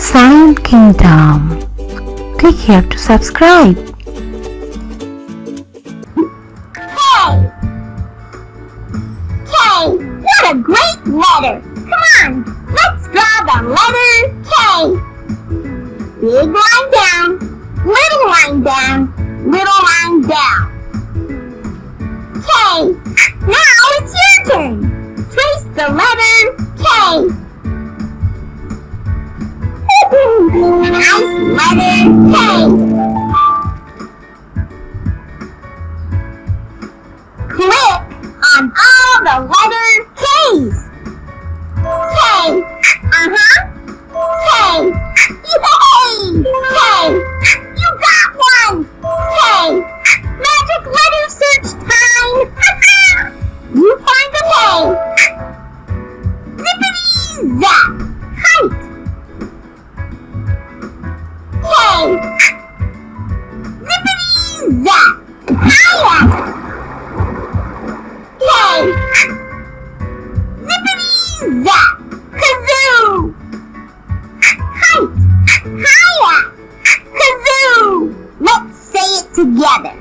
Science Kingdom. Click here to subscribe. K, what a great letter! Come on, let's draw the letter K. Big line down, little line down, little line down. K, now it's your turn. Trace the letter K. Nice letter K. Click on all the letter K's. K. K. Yay! K. You got one. K. Magic letter search time. You find the K. Zippity zap. Height. K. Zippity zap. Higher. K. Zippity zap. Kazoo. Height. Higher. Kazoo. Let's say it together.